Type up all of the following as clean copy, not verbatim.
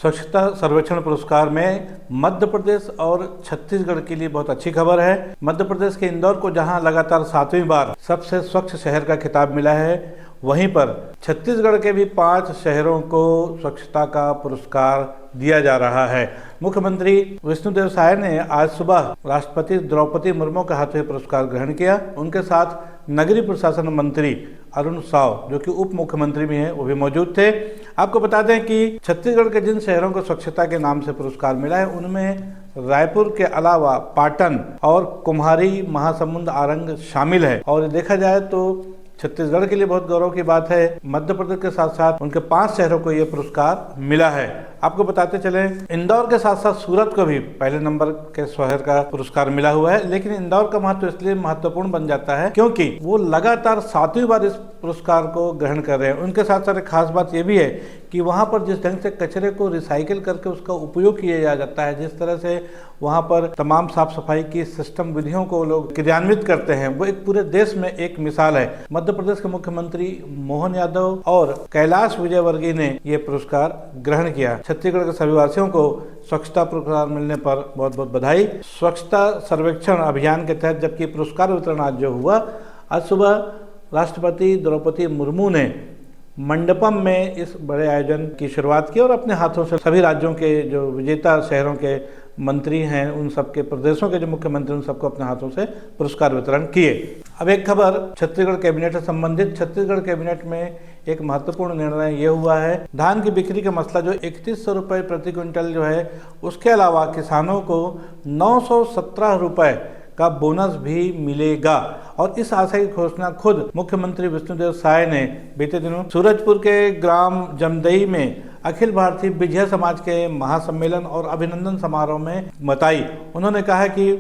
स्वच्छता सर्वेक्षण पुरस्कार में मध्य प्रदेश और छत्तीसगढ़ के लिए बहुत अच्छी खबर है। मध्य प्रदेश के इंदौर को जहां लगातार 7वीं बार सबसे स्वच्छ शहर का खिताब मिला है, वहीं पर छत्तीसगढ़ के भी 5 शहरों को स्वच्छता का पुरस्कार दिया जा रहा है। मुख्यमंत्री विष्णुदेव साय ने आज सुबह राष्ट्रपति द्रौपदी मुर्मू के हाथों पुरस्कार ग्रहण किया। उनके साथ नगरीय प्रशासन मंत्री अरुण साव, जो कि उप मुख्यमंत्री भी हैं, वो भी मौजूद थे। आपको बता दें कि छत्तीसगढ़ के जिन शहरों को स्वच्छता के नाम से पुरस्कार मिला है, उनमें रायपुर के अलावा पाटन और कुम्हारी, महासमुंद, आरंग शामिल है। और देखा जाए तो छत्तीसगढ़ के लिए बहुत गौरव की बात है, मध्य प्रदेश के साथ साथ उनके 5 शहरों को ये पुरस्कार मिला है। आपको बताते चले, इंदौर के साथ साथ सूरत को भी पहले नंबर के शहर का पुरस्कार मिला हुआ है। लेकिन इंदौर का महत्व इसलिए महत्वपूर्ण बन जाता है क्योंकि वो लगातार 7वीं बार इस पुरस्कार को ग्रहण कर रहे हैं। उनके साथ साथ एक खास बात ये भी है कि वहाँ पर जिस ढंग से कचरे को रिसाइकिल करके उसका उपयोग किया जाता है, जिस तरह से वहाँ पर तमाम साफ सफाई की सिस्टम विधियों को लोग क्रियान्वित करते हैं, वो एक पूरे देश में एक मिसाल है। मध्य प्रदेश के मुख्यमंत्री मोहन यादव और कैलाश विजयवर्गीय ने ये पुरस्कार ग्रहण किया। छत्तीसगढ़ के सभी वासियों को स्वच्छता पुरस्कार मिलने पर बहुत बहुत बधाई। स्वच्छता सर्वेक्षण अभियान के तहत जबकि पुरस्कार वितरण आज जो हुआ, आज सुबह राष्ट्रपति द्रौपदी मुर्मू ने मंडपम में इस बड़े आयोजन की शुरुआत की और अपने हाथों से सभी राज्यों के जो विजेता शहरों के मंत्री हैं, उन सबके प्रदेशों के जो मुख्यमंत्री, उन सबको अपने हाथों से पुरस्कार वितरण किए। अब एक खबर छत्तीसगढ़ कैबिनेट से संबंधित। छत्तीसगढ़ कैबिनेट में एक महत्वपूर्ण निर्णय ये हुआ है, धान की बिक्री का मसला जो 3100 रुपये प्रति क्विंटल जो है, उसके अलावा किसानों को 917 रुपये का बोनस भी मिलेगा। और इस आशय की घोषणा खुद मुख्यमंत्री विष्णुदेव साय ने बीते दिनों सूरजपुर के ग्राम जमदई में अखिल भारतीय विजय समाज के महासम्मेलन और अभिनंदन समारोह में बताई। उन्होंने कहा कि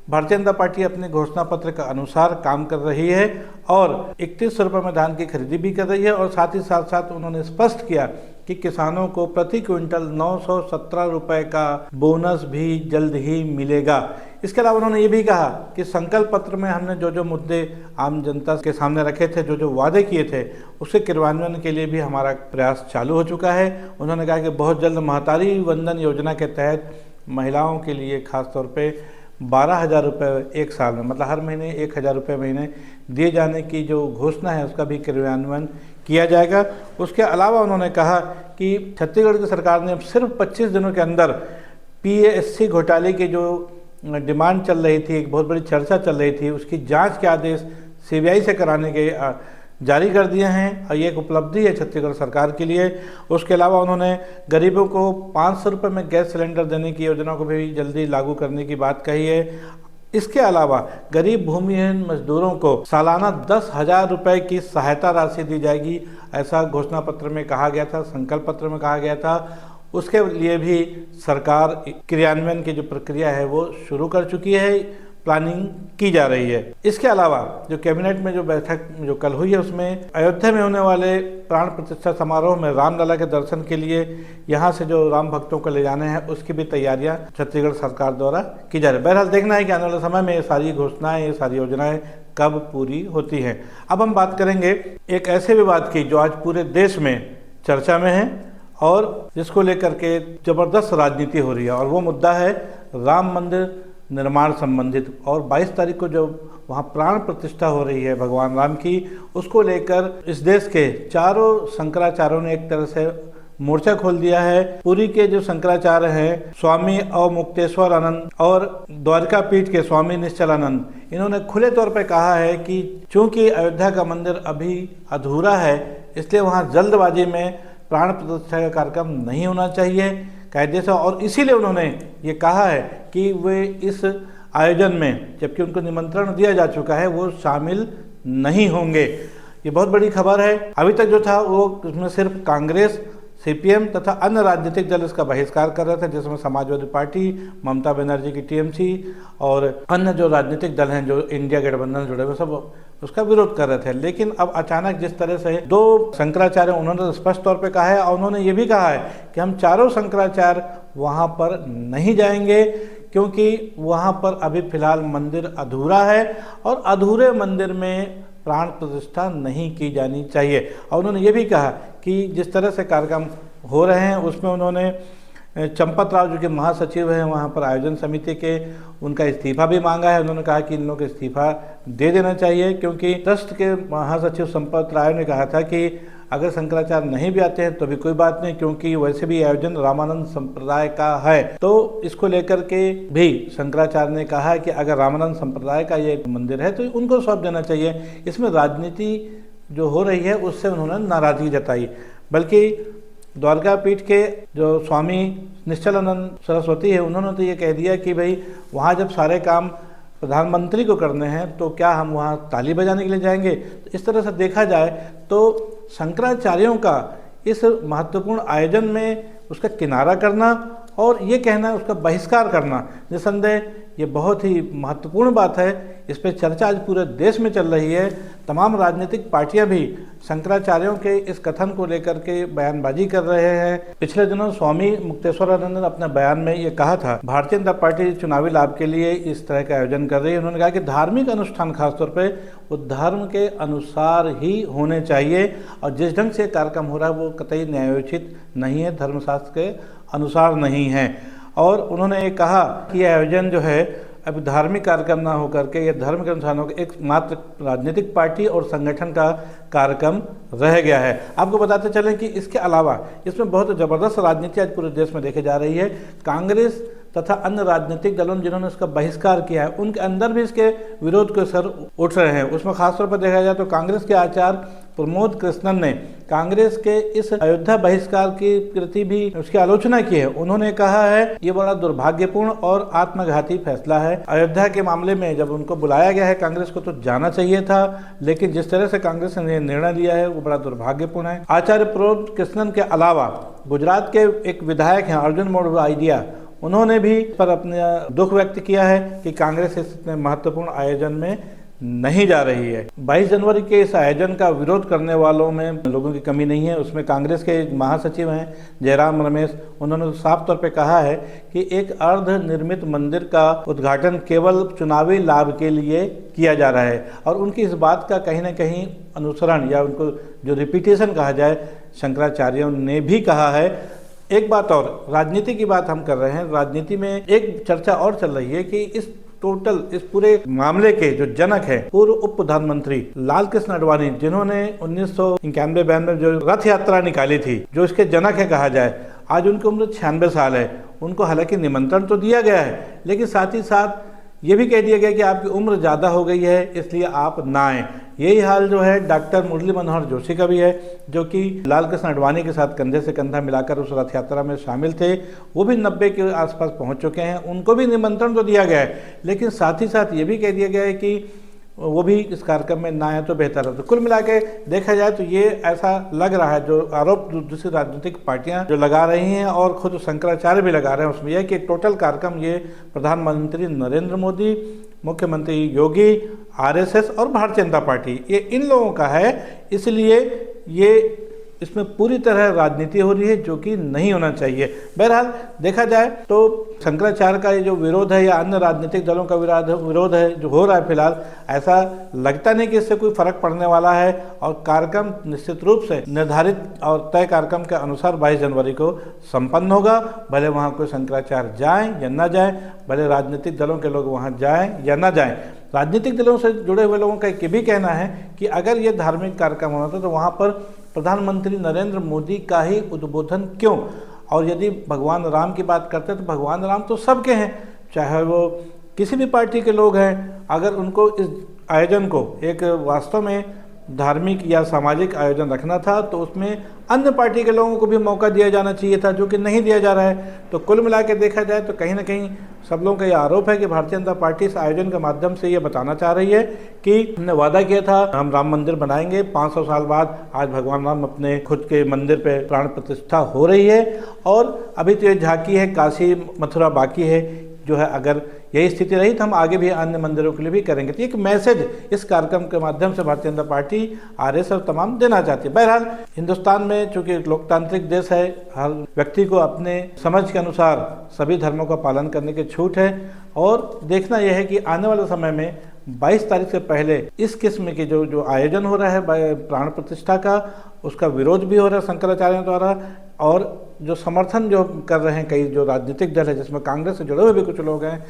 भारतीय जनता पार्टी अपने घोषणा पत्र के अनुसार काम कर रही है और 3100 रुपये में धान की खरीदी भी कर रही है। और साथ ही साथ उन्होंने स्पष्ट किया कि किसानों को प्रति क्विंटल 917 रुपये का बोनस भी जल्द ही मिलेगा। इसके अलावा उन्होंने ये भी कहा कि संकल्प पत्र में हमने जो जो मुद्दे आम जनता के सामने रखे थे, जो जो वादे किए थे, उसके क्रियान्वयन के लिए भी हमारा प्रयास चालू हो चुका है। उन्होंने कहा कि बहुत जल्द महतारी वंदन योजना के तहत महिलाओं के लिए खासतौर पे 12,000 रुपये एक साल में, मतलब हर महीने 1,000 रुपये महीने दिए जाने की जो घोषणा है, उसका भी क्रियान्वयन किया जाएगा। उसके अलावा उन्होंने कहा कि छत्तीसगढ़ की सरकार ने सिर्फ 25 दिनों के अंदर PASC घोटाले की जो डिमांड चल रही थी, एक बहुत बड़ी चर्चा चल रही थी, उसकी जांच के आदेश CBI से कराने के जारी कर दिए हैं और ये एक उपलब्धि है छत्तीसगढ़ सरकार के लिए। उसके अलावा उन्होंने गरीबों को 500 रुपये में गैस सिलेंडर देने की योजना को भी जल्दी लागू करने की बात कही है। इसके अलावा गरीब भूमिहीन मजदूरों को सालाना 10,000 रुपये की सहायता राशि दी जाएगी, ऐसा घोषणा पत्र में कहा गया था, संकल्प पत्र में कहा गया था। उसके लिए भी सरकार क्रियान्वयन की जो प्रक्रिया है वो शुरू कर चुकी है, प्लानिंग की जा रही है। इसके अलावा जो कैबिनेट में जो बैठक जो कल हुई है, उसमें अयोध्या में होने वाले प्राण प्रतिष्ठा समारोह में रामलला के दर्शन के लिए यहाँ से जो राम भक्तों को ले जाने हैं, उसकी भी तैयारियां छत्तीसगढ़ सरकार द्वारा की जा रही है। बहरहाल देखना है कि आने वाले समय में ये सारी घोषणाएं, ये सारी योजनाएं कब पूरी होती हैं। अब हम बात करेंगे एक ऐसे विवाद की जो आज पूरे देश में चर्चा में है और जिसको लेकर के जबरदस्त राजनीति हो रही है, और वो मुद्दा है राम मंदिर निर्माण संबंधित। और 22 तारीख को जो वहाँ प्राण प्रतिष्ठा हो रही है भगवान राम की, उसको लेकर इस देश के चारों शंकराचार्यों ने एक तरह से मोर्चा खोल दिया है। पुरी के जो शंकराचार्य हैं, स्वामी अवमुक्तेश्वर आनंद और द्वारका पीठ के स्वामी निश्चलानंद, इन्होंने खुले तौर पर कहा है कि चूंकि अयोध्या का मंदिर अभी अधूरा है, इसलिए वहाँ जल्दबाजी में प्राण प्रतिष्ठा का कार्यक्रम नहीं होना चाहिए कायदे से। और इसीलिए उन्होंने ये कहा है कि वे इस आयोजन में, जबकि उनको निमंत्रण दिया जा चुका है, वो शामिल नहीं होंगे। ये बहुत बड़ी खबर है। अभी तक जो था वो उसमें सिर्फ कांग्रेस, CPM तथा अन्य राजनीतिक दल इसका बहिष्कार कर रहे थे, जिसमें समाजवादी पार्टी, ममता बनर्जी की TMC और अन्य जो राजनीतिक दल हैं जो इंडिया गठबंधन जुड़े हुए, सब उसका विरोध कर रहे थे। लेकिन अब अचानक जिस तरह से 2 शंकराचार्य, उन्होंने स्पष्ट तौर पे कहा है और उन्होंने ये भी कहा है कि हम चारों शंकराचार्य वहाँ पर नहीं जाएंगे क्योंकि वहाँ पर अभी फिलहाल मंदिर अधूरा है और अधूरे मंदिर में प्राण प्रतिष्ठा नहीं की जानी चाहिए। और उन्होंने ये भी कहा कि जिस तरह से कार्यक्रम हो रहे हैं उसमें उन्होंने चंपत राव जो कि महासचिव हैं वहाँ पर आयोजन समिति के, उनका इस्तीफा भी मांगा है। उन्होंने कहा कि इन लोगों को इस्तीफा दे देना चाहिए, क्योंकि ट्रस्ट के महासचिव चंपत राव ने कहा था कि अगर शंकराचार्य नहीं भी आते हैं तो भी कोई बात नहीं, क्योंकि वैसे भी आयोजन रामानंद संप्रदाय का है। तो इसको लेकर के भी शंकराचार्य ने कहा कि अगर रामानंद संप्रदाय का ये मंदिर है तो उनको सौंप देना चाहिए। इसमें राजनीति जो हो रही है उससे उन्होंने नाराजगी जताई। बल्कि द्वारका पीठ के जो स्वामी निश्चलानंद सरस्वती है, उन्होंने तो ये कह दिया कि भाई वहाँ जब सारे काम प्रधानमंत्री को करने हैं तो क्या हम वहाँ ताली बजाने के लिए जाएंगे। तो इस तरह से देखा जाए तो शंकराचार्यों का इस महत्वपूर्ण आयोजन में उसका किनारा करना और ये कहना, उसका बहिष्कार करना, निसंदेह ये बहुत ही महत्वपूर्ण बात है। इस पर चर्चा आज पूरे देश में चल रही है। तमाम राजनीतिक पार्टियां भी शंकराचार्यों के इस कथन को लेकर के बयानबाजी कर रहे हैं। पिछले दिनों स्वामी मुक्तेश्वरानंद ने अपने बयान में ये कहा था, भारतीय जनता पार्टी चुनावी लाभ के लिए इस तरह का आयोजन कर रही है। उन्होंने कहा कि धार्मिक अनुष्ठान खासतौर पर वो धर्म के अनुसार ही होने चाहिए और जिस ढंग से कार्यक्रम हो रहा है वो कतई न्यायोचित नहीं है, धर्मशास्त्र के अनुसार नहीं है। और उन्होंने ये कहा कि आयोजन जो है अब धार्मिक कार्यक्रम ना होकर के यह धर्म के अनुसार होकर एक मात्र राजनीतिक पार्टी और संगठन का कार्यक्रम रह गया है। आपको बताते चलें कि इसके अलावा इसमें बहुत ज़बरदस्त राजनीति आज पूरे देश में देखी जा रही है। कांग्रेस तथा अन्य राजनीतिक दलों जिन्होंने इसका बहिष्कार किया है उनके अंदर भी इसके विरोध के सर उठ रहे हैं। उसमें खासतौर पर देखा जाए तो कांग्रेस के आचार्य प्रमोद कृष्णन ने कांग्रेस के इस अयोध्या बहिष्कार की प्रति भी उसकी आलोचना की है। उन्होंने कहा है ये बड़ा दुर्भाग्यपूर्ण और आत्मघाती फैसला है। अयोध्या के मामले में जब उनको बुलाया गया है कांग्रेस को तो जाना चाहिए था, लेकिन जिस तरह से कांग्रेस ने निर्णय लिया है वो बड़ा दुर्भाग्यपूर्ण है। आचार्य प्रमोद कृष्णन के अलावा गुजरात के एक विधायक हैं अर्जुन मोढवाडिया, उन्होंने भी पर अपना दुख व्यक्त किया है कि कांग्रेस इस महत्वपूर्ण आयोजन में नहीं जा रही है। 22 जनवरी के इस आयोजन का विरोध करने वालों में लोगों की कमी नहीं है। उसमें कांग्रेस के महासचिव हैं जयराम रमेश, उन्होंने साफ तौर पे कहा है कि एक अर्ध निर्मित मंदिर का उद्घाटन केवल चुनावी लाभ के लिए किया जा रहा है और उनकी इस बात का कहीं ना कहीं अनुसरण या उनको जो रिपीटेशन कहा जाए शंकराचार्यों ने भी कहा है। एक बात और, राजनीति की बात हम कर रहे हैं, राजनीति में एक चर्चा और चल रही है कि इस पूरे मामले के जो जनक हैं पूर्व उप प्रधानमंत्री लाल कृष्ण आडवाणी, जिन्होंने 1991 में जो रथ यात्रा निकाली थी, जो इसके जनक है कहा जाए, आज उनकी उम्र 96 साल है। उनको हालांकि निमंत्रण तो दिया गया है, लेकिन साथ ही साथ ये भी कह दिया गया कि आपकी उम्र ज़्यादा हो गई है इसलिए आप ना आएँ। यही हाल जो है डॉक्टर मुरली मनोहर जोशी का भी है, जो कि लाल कृष्ण आडवाणी के साथ कंधे से कंधा मिलाकर उस रथ यात्रा में शामिल थे। वो भी 90 के आसपास पहुंच चुके हैं। उनको भी निमंत्रण तो दिया गया है, लेकिन साथ ही साथ ये भी कह दिया गया है कि वो भी इस कार्यक्रम में ना आए तो बेहतर है। तो कुल मिला के देखा जाए तो ये ऐसा लग रहा है, जो आरोप दूसरी राजनीतिक पार्टियां जो लगा रही हैं और खुद शंकराचार्य भी लगा रहे हैं, उसमें यह कि टोटल कार्यक्रम ये प्रधानमंत्री नरेंद्र मोदी, मुख्यमंत्री योगी, आरएसएस और भारतीय जनता पार्टी, ये इन लोगों का है। इसलिए ये इसमें पूरी तरह राजनीति हो रही है, जो कि नहीं होना चाहिए। बहरहाल देखा जाए तो शंकराचार्य का ये जो विरोध है या अन्य राजनीतिक दलों का विरोध है जो हो रहा है फिलहाल, ऐसा लगता नहीं कि इससे कोई फर्क पड़ने वाला है और कार्यक्रम निश्चित रूप से निर्धारित और तय कार्यक्रम के अनुसार 22 जनवरी को संपन्न होगा। भले वहाँ कोई शंकराचार्य जाएं या ना जाएं, भले राजनीतिक दलों के लोग वहाँ जाएं या ना जाएं। राजनीतिक दलों से जुड़े हुए लोगों का ये भी कहना है कि अगर ये धार्मिक कार्यक्रम होना था तो वहाँ पर प्रधानमंत्री नरेंद्र मोदी का ही उद्बोधन क्यों। और यदि भगवान राम की बात करते हैं तो भगवान राम तो सबके हैं, चाहे वो किसी भी पार्टी के लोग हैं। अगर उनको इस आयोजन को एक वास्तव में धार्मिक या सामाजिक आयोजन रखना था तो उसमें अन्य पार्टी के लोगों को भी मौका दिया जाना चाहिए था, जो कि नहीं दिया जा रहा है। तो कुल मिला के देखा जाए तो कहीं ना कहीं सब लोगों का ये आरोप है कि भारतीय जनता पार्टी इस आयोजन के माध्यम से ये बताना चाह रही है कि हमने वादा किया था हम राम मंदिर बनाएंगे, 500 साल बाद आज भगवान राम अपने खुद के मंदिर पे प्राण प्रतिष्ठा हो रही है और अभी तो ये झांकी है, काशी मथुरा बाकी है जो है। अगर यही स्थिति रही तो हम आगे भी अन्य मंदिरों के लिए भी करेंगे। तो एक मैसेज इस कार्यक्रम के माध्यम से भारतीय जनता पार्टी आरएसएस तमाम देना चाहती है। बहरहाल हिंदुस्तान में चूंकि लोकतांत्रिक देश है, हर व्यक्ति को अपने समझ के अनुसार सभी धर्मों का पालन करने की छूट है और देखना यह है कि आने वाले समय में 22 तारीख से पहले इस किस्म के जो आयोजन हो रहा है प्राण प्रतिष्ठा का, उसका विरोध भी हो रहा है शंकराचार्यों द्वारा और जो समर्थन जो कर रहे हैं कई जो राजनीतिक दल है, जिसमें कांग्रेस से जुड़े हुए भी कुछ लोग हैं,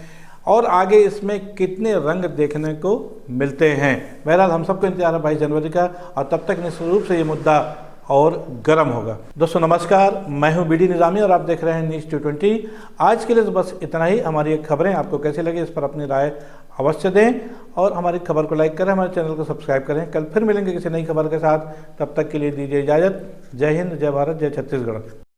और आगे इसमें कितने रंग देखने को मिलते हैं। बहरहाल हम सबको इंतजार है 22 जनवरी का, और तब तक निश्चित रूप से ये मुद्दा और गर्म होगा। दोस्तों नमस्कार, मैं हूं बीडी निजामी और आप देख रहे हैं न्यूज़ 220। आज के लिए तो बस इतना ही। हमारी ये खबरें आपको कैसी लगी, इस पर अपनी राय अवश्य दें, और हमारी खबर को लाइक करें, हमारे चैनल को सब्सक्राइब करें। कल फिर मिलेंगे किसी नई खबर के साथ, तब तक के लिए दीजिए इजाज़त। जय हिंद, जय भारत, जय छत्तीसगढ़।